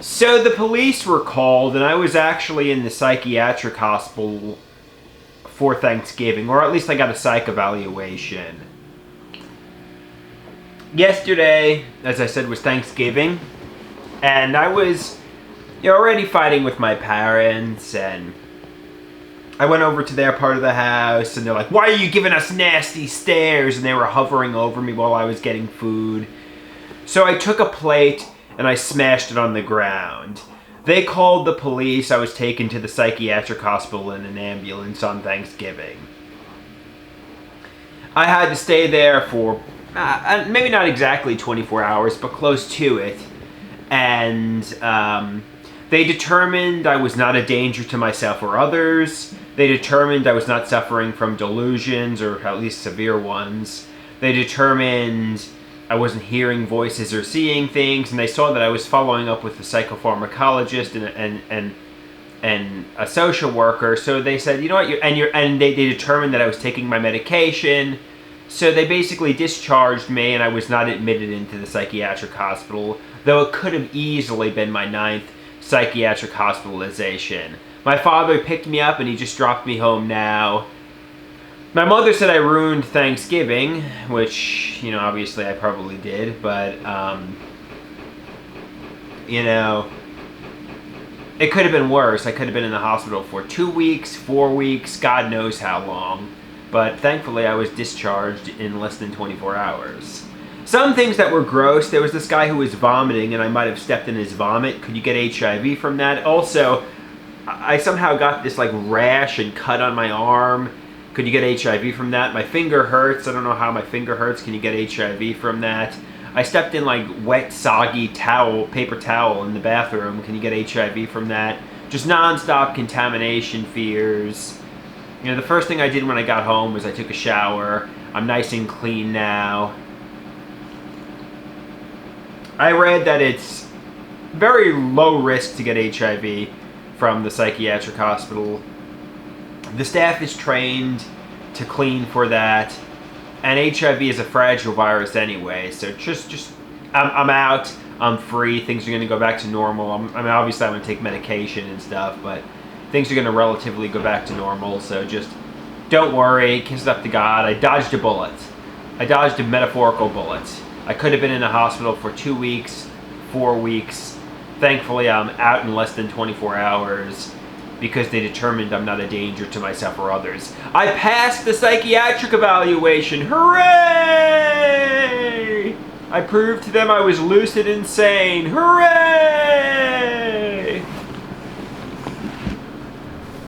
So the police were called, and I was actually in the psychiatric hospital for Thanksgiving, or at least I got a psych evaluation. Yesterday, as I said, was Thanksgiving, and I was already fighting with my parents, and I went over to their part of the house, and they're like, "Why are you giving us nasty stares?" And they were hovering over me while I was getting food. So I took a plate and I smashed it on the ground. They called the police. I was taken to the psychiatric hospital in an ambulance on Thanksgiving. I had to stay there for maybe not exactly 24 hours, but close to it. And they determined I was not a danger to myself or others. They determined I was not suffering from delusions, or at least severe ones. They determined I wasn't hearing voices or seeing things, and they saw that I was following up with a psychopharmacologist and a social worker. So they said, you know what, they determined that I was taking my medication. So they basically discharged me, and I was not admitted into the psychiatric hospital, though it could have easily been my 9th psychiatric hospitalization. My father picked me up, and he just dropped me home now. My mother said I ruined Thanksgiving, which, obviously I probably did, but, it could have been worse. I could have been in the hospital for 2 weeks, 4 weeks, God knows how long. But thankfully I was discharged in less than 24 hours. Some things that were gross, there was this guy who was vomiting, and I might have stepped in his vomit. Could you get HIV from that? Also, I somehow got this rash and cut on my arm. Could you get HIV from that? My finger hurts. I don't know how my finger hurts. Can you get HIV from that? I stepped in wet, soggy paper towel in the bathroom. Can you get HIV from that? Just nonstop contamination fears. The first thing I did when I got home was I took a shower. I'm nice and clean now. I read that it's very low risk to get HIV from the psychiatric hospital. The staff is trained to clean for that, and HIV is a fragile virus anyway, so I'm out, I'm free, things are going to go back to normal. Obviously I'm going to take medication and stuff, but things are going to relatively go back to normal, so just don't worry, kiss it up to God. I dodged a bullet. I dodged a metaphorical bullet. I could have been in the hospital for 2 weeks, 4 weeks. Thankfully I'm out in less than 24 hours. Because they determined I'm not a danger to myself or others. I passed the psychiatric evaluation. Hooray! I proved to them I was lucid and sane. Hooray!